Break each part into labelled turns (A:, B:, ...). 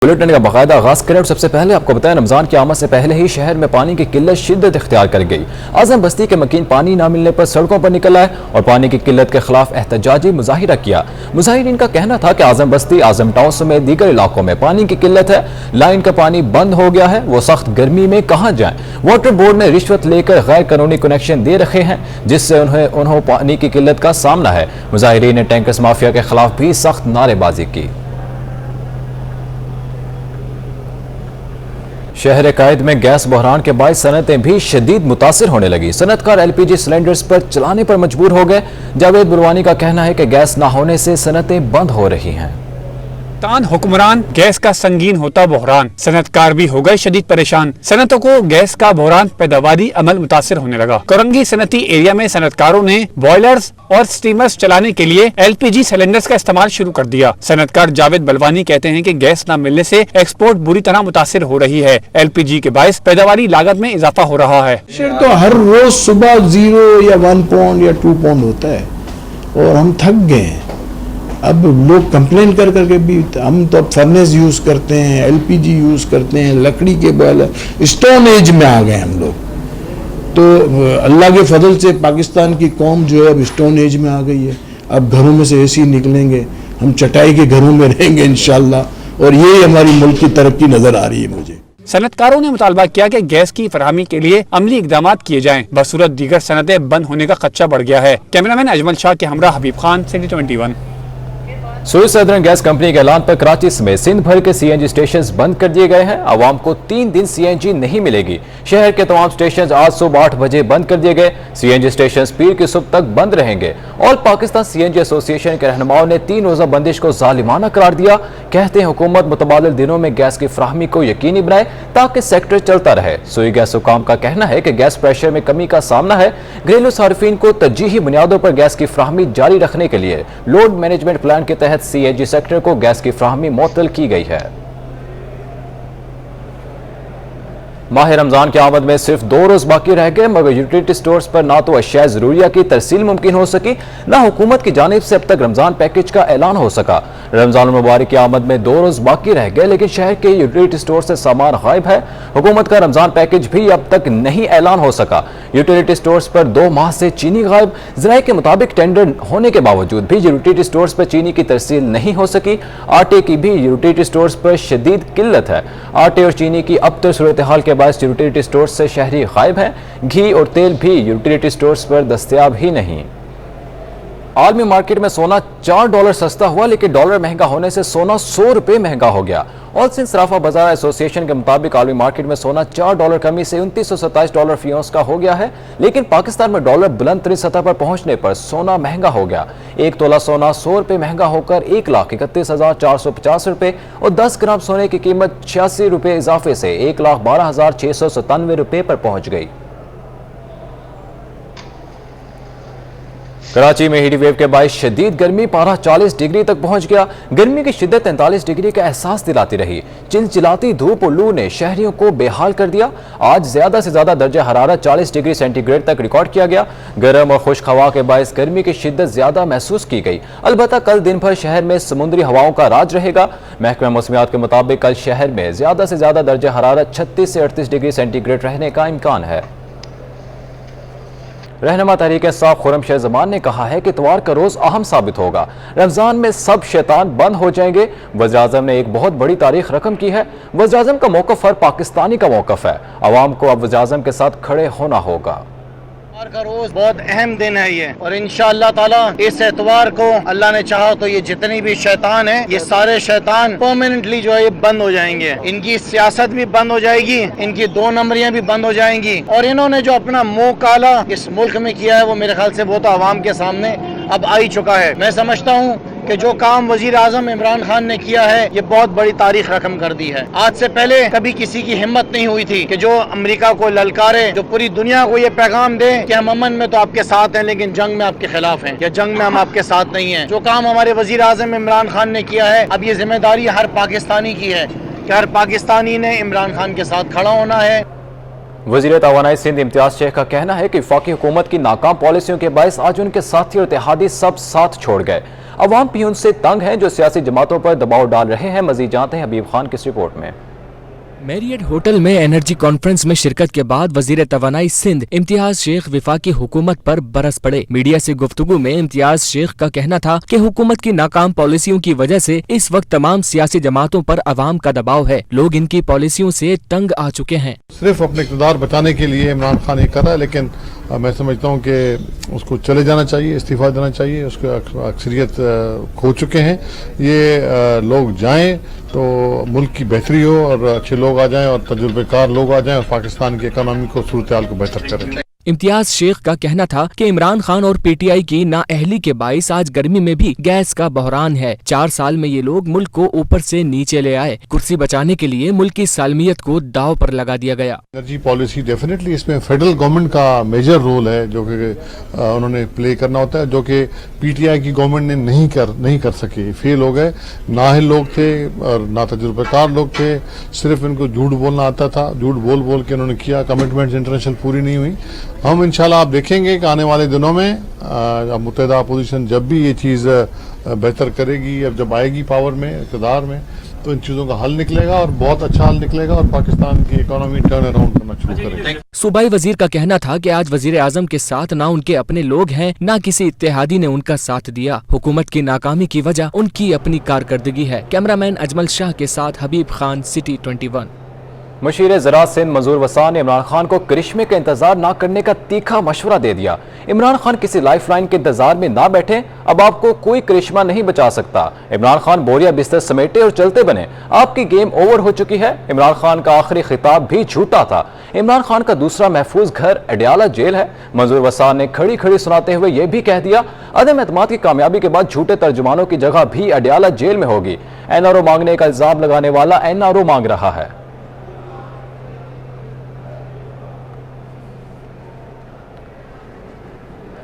A: Bulletin کا باقاعدہ آغاز کریں اور سب سے پہلے آپ کو بتائیں رمضان کی آمد سے پہلے ہی شہر میں پانی کی قلت شدت اختیار کر گئی۔ اعظم بستی کے مکین پانی نہ ملنے پر سڑکوں پر نکل آئے اور پانی کی قلت کے خلاف احتجاجی مظاہرہ کیا۔ مظاہرین کا کہنا تھا کہ اعظم بستی، اعظم ٹاؤن سمیت دیگر علاقوں میں پانی کی قلت ہے، لائن کا پانی بند ہو گیا ہے، وہ سخت گرمی میں کہاں جائیں۔ واٹر بورڈ میں رشوت لے کر غیر قانونی کنیکشن دے رکھے ہیں جس سے انہوں پانی کی قلت کا سامنا ہے۔ مظاہرین نے ٹینکرز مافیا کے خلاف بھی سخت نعرے بازی کی۔ شہر قائد میں گیس بحران کے باعث صنعتیں بھی شدید متاثر ہونے لگی۔ صنعت کار ایل پی جی سلنڈرز پر چلانے پر مجبور ہو گئے۔ جاوید بلوانی کا کہنا ہے کہ گیس نہ ہونے سے صنعتیں بند ہو رہی ہیں۔
B: تان حکمران، گیس کا سنگین ہوتا بحران، صنعت کار بھی ہو گئے شدید پریشان۔ صنعتوں کو گیس کا بحران، پیداواری عمل متاثر ہونے لگا۔ کورنگی صنعتی ایریا میں صنعت کاروں نے بوائلرز اور سٹیمرز چلانے کے لیے ایل پی جی سلنڈرز کا استعمال شروع کر دیا۔ صنعت کار جاوید بلوانی کہتے ہیں کہ گیس نہ ملنے سے ایکسپورٹ بری طرح متاثر ہو رہی ہے۔ ایل پی جی کے باعث پیداواری لاگت میں اضافہ ہو رہا ہے۔
C: تو ہر روز صبح 0 یا 1 پاؤنڈ یا 2 پاؤنڈ ہوتا ہے اور ہم تھک گئے ہیں۔ اب لوگ کمپلین کر کے بھی، ہم تو اب فرنیس یوز کرتے ہیں، ایل پی جی یوز کرتے ہیں، لکڑی کے بوائلر، اسٹون ایج میں آ گئے ہم لوگ۔ تو اللہ کے فضل سے پاکستان کی قوم جو ہے اب اسٹون ایج میں آ گئی ہے۔ اب گھروں میں سے اے سی نکلیں گے، ہم چٹائی کے گھروں میں رہیں گے انشاءاللہ، اور یہی ہماری ملک کی ترقی نظر آ رہی ہے مجھے۔
B: صنعت کاروں نے مطالبہ کیا کہ گیس کی فراہمی کے لیے عملی اقدامات کیے جائیں، بصورت دیگر صنعتیں بند ہونے کا خدشہ بڑھ گیا ہے۔ کیمرامین اجمل شاہ کے ہمراہ Habib Khan, city 21۔
A: Sui southern gas company کے اعلان پر کراچی سمیت سندھ بھر کے سی این جی اسٹیشنز بند کر دیے گئے ہیں۔ عوام کو 3 دن سی این جی نہیں ملے گی۔ شہر کے تمام اسٹیشنز آج صبح 8 بجے بند کر دیے گئے۔ سی این جی اسٹیشنز پیر کی صبح تک بند رہیں گے۔ آل پاکستان سی این جی ایسوسی ایشن کے رہنماؤں نے 3 روزہ بندش کو ظالمانہ قرار دیا۔ کہتے ہیں حکومت متبادل دنوں میں گیس کی فراہمی کو یقینی بنائے تاکہ سیکٹر چلتا رہے۔ سوئی گیس حکام کا کہنا ہے کہ گیس پریشر میں کمی کا سامنا ہے۔ گھریلو صارفین کو ترجیحی بنیادوں پر گیس کی فراہمی جاری رکھنے کے لیے لوڈ مینجمنٹ پلان کے تحت سی این جی سیکٹر کو گیس کی فراہمی معطل کی گئی ہے۔ ماہ رمضان کی آمد میں صرف 2 روز باقی رہ گئے، مگر یوٹیلیٹی سٹورز پر نہ تو اشیاء ضروریہ کی ترسیل ممکن ہو سکی، نہ حکومت کی جانب سے اب تک رمضان پیکج کا اعلان ہو سکا۔ رمضان المبارک کی آمد میں 2 روز باقی رہ گئے، لیکن شہر کے یوٹیلیٹی سٹور سے سامان غائب ہے۔ حکومت کا رمضان پیکج بھی اب تک نہیں اعلان ہو سکا۔ یوٹیلیٹی سٹورز پر 2 ماہ سے چینی غائب۔ ذرائع کے مطابق ٹینڈر ہونے کے باوجود بھی یوٹیلیٹی سٹورز پر چینی کی ترسیل نہیں ہو سکی۔ آٹے کی بھی یوٹیلیٹی سٹورز پر شدید قلت ہے۔ آٹے اور چینی کی ابتر صورتحال کے باعث یوٹیلیٹی سٹورز سے شہری غائب ہیں۔ گھی اور تیل بھی یوٹیلیٹی سٹورز پر دستیاب ہی نہیں۔ عالمی مارکیٹ میں سونا $4 سستا ہوا، لیکن ڈالر مہنگا ہونے سے سونا $100 مہنگا ہو گیا۔ آل سندھ صرافہ بازار ایسوسی ایشن کے مطابق عالمی مارکیٹ میں سونا $4 کمی سے $2927 فی اونس کا ہو گیا ہے، لیکن پاکستان میں ڈالر بلند ترین سطح پر پہنچنے پر سونا مہنگا ہو گیا۔ 1 تولہ سونا $100 مہنگا ہو کر $1,31,450 اور 10 گرام سونے کی قیمت $86 اضافے سے $1,12,697 پر پہنچ گئی۔ کراچی میں ہیٹ ویو کے باعث شدید گرمی، پارہ 40 ڈگری تک پہنچ گیا۔ گرمی کی شدت 43 ڈگری کا احساس دلاتی رہی۔ چلچلاتی دھوپ اور لو نے شہریوں کو بے حال کر دیا۔ آج زیادہ سے زیادہ درجہ حرارت 40 ڈگری سینٹی گریڈ تک ریکارڈ کیا گیا۔ گرم اور خشک ہوا کے باعث گرمی کی شدت زیادہ محسوس کی گئی۔ البتہ کل دن بھر شہر میں سمندری ہواؤں کا راج رہے گا۔ محکمہ موسمیات کے مطابق کل شہر میں زیادہ سے زیادہ درجہ حرارت 36 سے 38 ڈگری سینٹی گریڈ رہنے کا امکان ہے۔ رہنما تحریک انصاف خرم شہ زمان نے کہا ہے کہ اتوار کا روز اہم ثابت ہوگا۔ رمضان میں سب شیطان بند ہو جائیں گے۔ وزیراعظم نے ایک بہت بڑی تاریخ رقم کی ہے۔ وزیراعظم کا موقف ہر پاکستانی کا موقف ہے۔ عوام کو اب وزیراعظم کے ساتھ کھڑے ہونا ہوگا۔
D: اتوار کا روز بہت اہم دن ہے یہ، اور انشاءاللہ تعالی اس اتوار کو اللہ نے چاہا تو یہ جتنی بھی شیطان ہیں، یہ سارے شیطان پرماننٹلی جو ہے یہ بند ہو جائیں گے۔ ان کی سیاست بھی بند ہو جائے گی، ان کی 2 نمبریاں بھی بند ہو جائیں گی، اور انہوں نے جو اپنا منہ کالا اس ملک میں کیا ہے وہ میرے خیال سے وہ تو عوام کے سامنے اب آ ہی چکا ہے۔ میں سمجھتا ہوں کہ جو کام وزیر اعظم عمران خان نے کیا ہے یہ بہت بڑی تاریخ رقم کر دی ہے۔ آج سے پہلے کبھی کسی کی ہمت نہیں ہوئی تھی کہ جو امریکہ کو للکارے، جو پوری دنیا کو یہ پیغام دے کہ ہم امن میں تو آپ کے ساتھ ہیں لیکن جنگ میں آپ کے خلاف ہیں، یا جنگ میں ہم آپ کے ساتھ نہیں ہیں۔ جو کام ہمارے وزیر اعظم عمران خان نے کیا ہے، اب یہ ذمہ داری ہر پاکستانی کی ہے کہ ہر پاکستانی نے عمران خان کے ساتھ کھڑا ہونا ہے۔
A: وزیر توانائی سندھ امتیاز شیخ کا کہنا ہے کہ وفاقی حکومت کی ناکام پالیسیوں کے باعث آج ان کے ساتھی اور اتحادی سب ساتھ چھوڑ گئے۔ عوام بھی ان سے تنگ ہیں جو سیاسی جماعتوں پر دباؤ ڈال رہے ہیں. مزید جانتے ہیں حبیب خان کی اس رپورٹ میں.
E: میریٹ ہوٹل میں انرجی کانفرنس میں شرکت کے بعد وزیر توانائی سندھ امتیاز شیخ وفاقی حکومت پر برس پڑے. میڈیا سے گفتگو میں امتیاز شیخ کا کہنا تھا کہ حکومت کی ناکام پالیسیوں کی وجہ سے اس وقت تمام سیاسی جماعتوں پر عوام کا دباؤ ہے. لوگ ان کی پالیسیوں سے تنگ آ چکے ہیں.
F: صرف اپنے اقتدار بچانے کے لیے عمران خان یہ کر رہا ہے، لیکن میں سمجھتا ہوں کہ اس کو چلے جانا چاہیے، استعفیٰ دینا چاہیے. اس کو اکثریت کھو چکے ہیں. یہ لوگ جائیں تو ملک کی بہتری ہو اور اچھے لوگ آ جائیں اور تجربے کار لوگ آ جائیں اور پاکستان کی اکنامی کو صورتحال کو بہتر کریں.
E: امتیاز شیخ کا کہنا تھا کہ عمران خان اور پی ٹی آئی کی نااہلی کے باعث آج گرمی میں بھی گیس کا بحران ہے. 4 سال میں یہ لوگ ملک کو اوپر سے نیچے لے آئے. کرسی بچانے کے لیے ملک کی سالمیت کو داؤ پر لگا دیا گیا.
F: انرجی پالیسی ڈیفینیٹلی اس میں فیڈرل گورنمنٹ کا میجر رول ہے جو کہ انہوں نے پلے کرنا ہوتا ہے، جو کہ پی ٹی آئی کی گورنمنٹ نے نہیں کر سکے. فیل ہو گئے. نااہل لوگ تھے اور ناتجربہ کار لوگ تھے. صرف ان کو جھوٹ بولنا آتا تھا. جھوٹ بول کے انہوں نے کیا. کمٹمنٹس انٹرنیشنل پوری نہیں ہوئی. ہم انشاءاللہ آپ دیکھیں گے کہ آنے والے دنوں میں متحدہ اپوزیشن جب بھی یہ چیز بہتر کرے گی، اب جب آئے گی پاور میں، اقتدار میں، تو ان چیزوں کا حل نکلے گا اور بہت اچھا حل نکلے گا اور پاکستان کی اکانومی ٹرن اراؤنڈ کرنا شروع کرے گی.
E: صوبائی وزیر کا کہنا تھا کہ آج وزیر اعظم کے ساتھ نہ ان کے اپنے لوگ ہیں، نہ کسی اتحادی نے ان کا ساتھ دیا. حکومت کی ناکامی کی وجہ ان کی اپنی کارکردگی ہے. کیمرامین اجمل شاہ کے ساتھ حبیب خان، سٹی 21.
A: مشیر زراعت سندھ منظور وسان نے عمران خان کو کرشمے کا انتظار نہ کرنے کا تیکھا مشورہ دے دیا. عمران خان کسی لائف لائن کے انتظار میں نہ بیٹھیں. اب آپ کو کوئی کرشمہ نہیں بچا سکتا. عمران خان بوریا بستر سمیٹے اور چلتے بنے. آپ کی گیم اوور ہو چکی ہے. عمران خان کا آخری خطاب بھی جھوٹا تھا. عمران خان کا دوسرا محفوظ گھر اڈیالہ جیل ہے. منظور وسان نے کھڑی سناتے ہوئے یہ بھی کہہ دیا عدم اعتماد کی کامیابی کے بعد جھوٹے ترجمانوں کی جگہ بھی اڈیالہ جیل میں ہوگی. این آر او مانگنے کا الزام لگانے والا این آر او مانگ رہا ہے.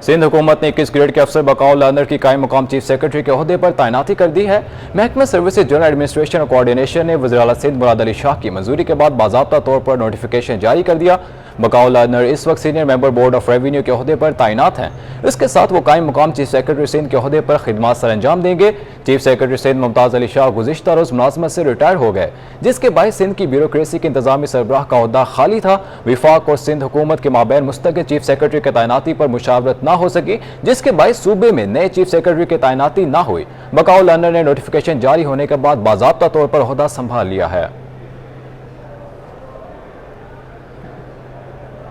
A: سندھ حکومت نے 21 گریڈ کے افسر بقاؤ لرنر کی قائم مقام چیف سیکرٹری کے عہدے پر تعیناتی کر دی ہے. محکمہ سروسز جنرل ایڈمنسٹریشن اور کوارڈینیشن نے وزیر اعلیٰ سندھ مراد علی شاہ کی منظوری کے بعد باضابطہ طور پر نوٹیفیکیشن جاری کر دیا. بقاؤ لرنر اس وقت senior member board of revenue کے عہدے پر تعینات ہیں. اس کے ساتھ وہ قائم مقام چیف سیکرٹری سندھ کے عہدے پر خدمات سر انجام دیں گے. چیف سیکرٹری سندھ ممتاز علی شاہ گزشتہ روز ملازمت سے ریٹائر ہو گئے، جس کے باعث سندھ کی بیوروکریسی کے انتظامی سربراہ کا عہدہ خالی تھا. وفاق اور سندھ حکومت کے مابین مستقل چیف سیکرٹری کی تعیناتی پر مشاورت نہ ہو سکی، جس کے باعث صوبے میں نئے چیف سیکرٹری کی تعیناتی نہ ہوئی. بقاؤ لرنر نے نوٹیفیکیشن جاری ہونے کے بعد باضابطہ طور پر عہدہ سنبھال لیا ہے.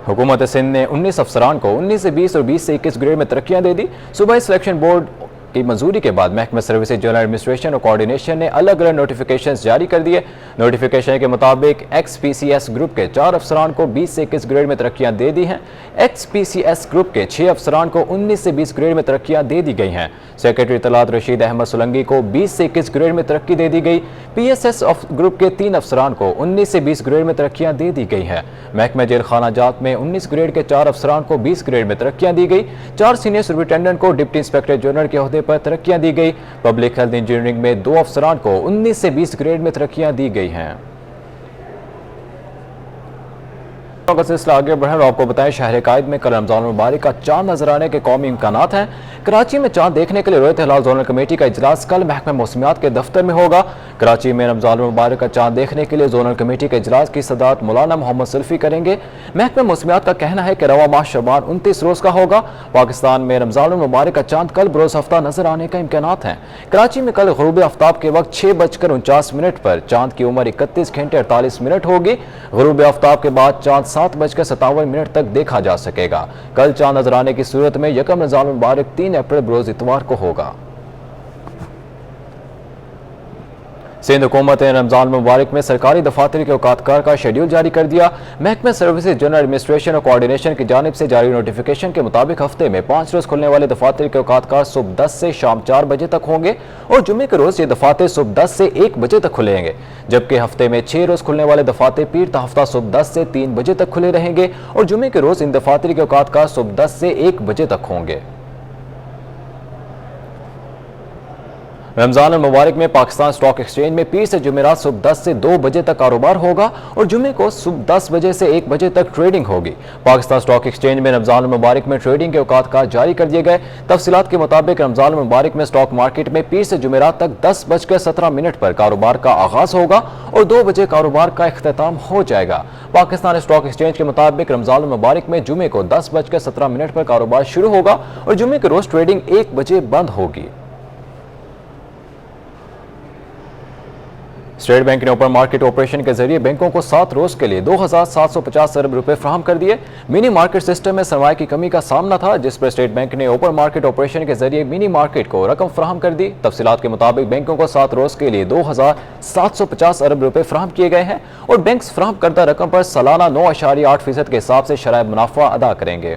A: حکومت سندھ نے 19 افسران کو 19 سے 20 اور 20 سے 21 گریڈ میں ترقیاں دے دی. صوبائی سلیکشن بورڈ کی منظوری کے بعد محکمہ سروسز جنرل ایڈمنسٹریشن اور کوارڈینیشن نے الگ الگ نوٹیفیکیشنز جاری کر دیے. نوٹیفیکیشن کے مطابق ایکس پی سی ایس گروپ کے 4 افسران کو 20 سے 21 گریڈ میں ترقیاں دے دی ہیں. ایکس پی سی ایس گروپ کے 6 افسران کو 19 سے 20 گریڈ میں ترقیاں دے دی گئی ہیں. سیکرٹری اطلاعات رشید احمد سولنگی کو 20 سے 21 گریڈ میں ترقی دے دی گئی. پی ایس ایس گروپ کے 3 افسران کو 19 سے 20 گریڈ میں ترقیاں دے دی گئی ہیں. محکمہ جیل خانہ جات میں 19 گریڈ کے 4 افسران کو 20 گریڈ میں ترقیاں دی گئی. 4 سینئر سپرنٹینڈنٹ کو ڈپٹی انسپیکٹر جنرل کے عہدے پر ترقیاں دی گئی. پبلک ہیلتھ انجینئرنگ میں 2 افسران کو 19 سے 20 گریڈ میں ترقیاں دی گئی ہیں. کا سلسلہ آگے بڑھیں اور آپ کو بتائیں شہر قائد میں کل رمضان المبارک کا چاند نظر آنے کے قومی امکانات ہیں. کراچی میں چاند دیکھنے کے لیے رویت ہلال زونل کمیٹی کا اجلاس کل محکمہ موسمیات کے دفتر میں ہوگا. کراچی میں رمضان المبارک کا چاند دیکھنے کے لیے زونل کمیٹی کے اجلاس کی صدارت مولانا محمد سلفی کریں گے. محکمہ موسمیات کا کہنا ہے کہ رواں ماہ شعبان 29 روز کا ہوگا. پاکستان میں رمضان المبارک کا چاند کل بروز ہفتہ نظر آنے کا امکانات ہیں. کراچی میں کل غروب آفتاب کے وقت 6:49 پر چاند کی عمر 31 گھنٹے 48 منٹ ہوگی. غروب آفتاب کے بعد چاند 7:57 تک دیکھا جا سکے گا. کل چاند نظر آنے کی صورت میں یکم رمضان المبارک 3 اپریل بروز اتوار کو ہوگا. سندھ حکومت نے رمضان المبارک میں سرکاری دفاتر کے اوقات کار کا شیڈیول جاری کر دیا. محکمہ سروسز جنرل ایڈمنسٹریشن اور کوارڈینیشن کی جانب سے جاری نوٹیفیکیشن کے مطابق ہفتے میں 5 روز کھلنے والے دفاتر کے اوقات کار صبح 10 سے شام 4 بجے تک ہوں گے اور جمعے کے روز یہ دفاتر صبح 10 سے 1 بجے تک کھلیں گے. جبکہ ہفتے میں 6 روز کھلنے والے دفاتر پیر تا ہفتہ صبح 10 سے 3 بجے تک کھلے رہیں گے اور جمعے کے روز ان دفاتر کے اوقات کار صبح 10 سے 1 بجے تک ہوں گے. رمضان المبارک میں پاکستان سٹاک ایکسچینج میں پیر سے جمعرات صبح 10 سے 2 بجے تک کاروبار ہوگا اور جمعے کو صبح 10 بجے سے 1 بجے تک ٹریڈنگ ہوگی۔ پاکستان سٹاک ایکسچینج میں رمضان المبارک میں ٹریڈنگ کے اوقات کا جاری کر دیے گئے۔ تفصیلات کے مطابق رمضان المبارک میں سٹاک مارکیٹ میں پیر سے جمعرات تک 10:17 پر کاروبار کا آغاز ہوگا اور 2 بجے کاروبار کا اختتام ہو جائے گا۔ پاکستان سٹاک ایکسچینج کے مطابق رمضان المبارک میں جمعے کو 10:17 پر کاروبار شروع ہوگا اور جمعے کے روز ٹریڈنگ 1 بجے بند ہوگی۔ اسٹیٹ بینک نے اوپن مارکیٹ آپریشن کے ذریعے بینکوں کو 7 روز کے لیے 2,750 ارب روپے فراہم کر دیے۔ منی مارکیٹ سسٹم میں سرمایہ کی کمی کا سامنا تھا، جس پر اسٹیٹ بینک نے اوپن مارکیٹ آپریشن کے ذریعے منی مارکیٹ کو رقم فراہم کر دی۔ تفصیلات کے مطابق بینکوں کو 7 روز کے لیے 2,750 ارب روپے فراہم کیے گئے ہیں اور بینکس فراہم کردہ رقم پر سالانہ 9.8% کے حساب سے شرائح منافع ادا کریں گے۔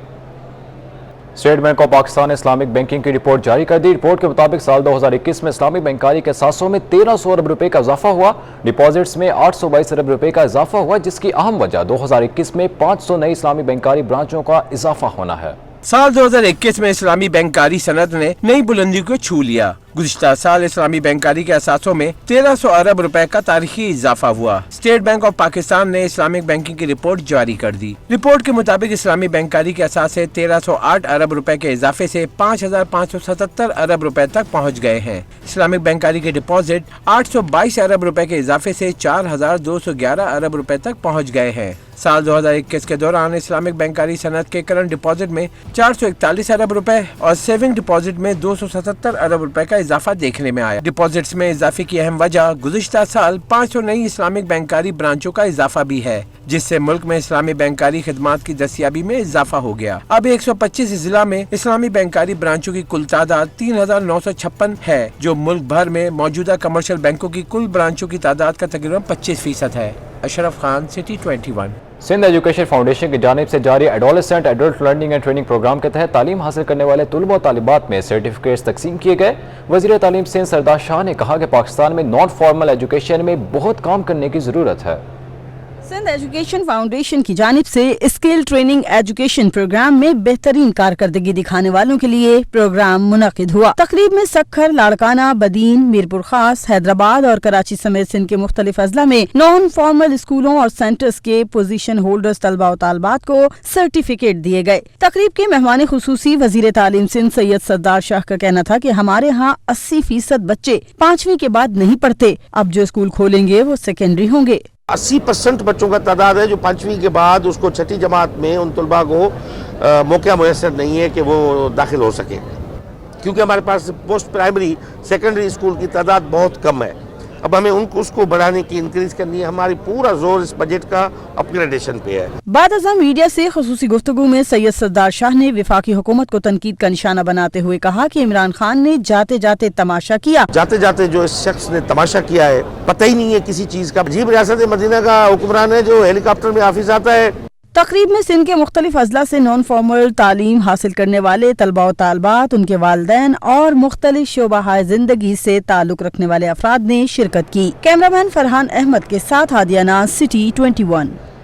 A: اسٹیٹ بینک آف پاکستان نے اسلامک بینکنگ کی رپورٹ جاری کر دی۔ رپورٹ کے مطابق سال 2021 میں اسلامی بینکاری کے اثاثوں میں 1300 ارب روپے کا اضافہ ہوا۔ ڈپازٹس میں 822 ارب روپے کا اضافہ ہوا، جس کی اہم وجہ 2021 میں 500 نئی اسلامی بینکاری برانچوں کا اضافہ ہونا ہے۔
G: سال 2021 میں اسلامی بینکاری صنعت نے نئی بلندی کو چھو لیا۔ گزشتہ سال اسلامی بینکاری کے اثاثوں میں 1300 ارب روپے کا تاریخی اضافہ ہوا۔ اسٹیٹ بینک آف پاکستان نے اسلامک بینکنگ کی رپورٹ جاری کر دی۔ رپورٹ کے مطابق اسلامی بینکاری کے اثاثے 1308 ارب روپے کے اضافے سے 5577 ارب روپے تک پہنچ گئے ہیں۔ اسلامک بینکاری کے ڈپازٹ 822 ارب روپے کے اضافے سے 4211 ارب روپے تک پہنچ گئے ہیں۔ سال 2021 کے دوران اسلامک بینکاری صنعت کے کرنٹ ڈپازٹ میں 441 ارب روپے اور سیونگ ڈپازٹ میں 277 ارب روپے کا اضافہ دیکھنے میں آیا۔ ڈپازٹس میں اضافے کی اہم وجہ گزشتہ سال 500 نئی اسلامک بینکاری برانچوں کا اضافہ بھی ہے، جس سے ملک میں اسلامی بینکاری خدمات کی دستیابی میں اضافہ ہو گیا۔ اب 125 ضلع میں اسلامی بینکاری برانچوں کی کل تعداد 3956 ہے، جو ملک بھر میں موجودہ کمرشل بینکوں کی کل برانچوں کی تعداد کا تقریباً 25% ہے۔ Ashraf Khan, city 21۔
A: Sindh education foundation کی جانب سے جاری adolescent adult learning and training programme کے تحت تعلیم حاصل کرنے والے طلباء و طالبات میں سرٹیفکیٹس تقسیم کیے گئے۔ وزیر تعلیم سندھ سردار شاہ نے کہا کہ پاکستان میں نان فارمل ایجوکیشن میں بہت کام کرنے کی ضرورت ہے۔
H: سندھ ایجوکیشن فاؤنڈیشن کی جانب سے اسکل ٹریننگ ایجوکیشن پروگرام میں بہترین کارکردگی دکھانے والوں کے لیے پروگرام منعقد ہوا۔ تقریب میں سکھر، لاڑکانہ، بدین، میرپور خاص، حیدرآباد اور کراچی سمیت سندھ کے مختلف اضلاع میں نان فارمل اسکولوں اور سینٹرز کے پوزیشن ہولڈرز طلباء و طالبات کو سرٹیفکیٹ دیے گئے۔ تقریب کے مہمان خصوصی وزیر تعلیم سندھ سید سردار شاہ کا کہنا تھا کہ ہمارے ہاں 80% بچے 5ویں کے بعد نہیں پڑھتے، اب جو اسکول کھولیں گے وہ سیکنڈری ہوں گے۔
I: 80% بچوں کا تعداد ہے جو 5ویں کے بعد اس کو 6ٹھی جماعت میں ان طلباء کو موقع میسر نہیں ہے کہ وہ داخل ہو سکے، کیونکہ ہمارے پاس پوسٹ پرائمری سیکنڈری اسکول کی تعداد بہت کم ہے۔ اب ہمیں اس کو بڑھانے کی انکریز کرنی ہے۔ ہماری پورا زور اس بجٹ کا اپگریڈیشن پہ ہے۔
H: بعد ازاں میڈیا سے خصوصی گفتگو میں سید سردار شاہ نے وفاقی حکومت کو تنقید کا نشانہ بناتے ہوئے کہا کہ عمران خان نے جاتے جاتے تماشا کیا۔
I: جاتے جاتے جو اس شخص نے تماشا کیا ہے، پتہ ہی نہیں ہے کسی چیز کا۔ عجیب ریاست مدینہ کا حکمران ہے جو ہیلی کاپٹر میں آفس آتا ہے۔
H: تقریب میں سندھ کے مختلف اضلاع سے نان فارمل تعلیم حاصل کرنے والے طلباء و طالبات، ان کے والدین اور مختلف شعبہ زندگی سے تعلق رکھنے والے افراد نے شرکت کی۔ کیمرہ مین فرحان احمد کے ساتھ ہادیہ ناز، سٹی 21۔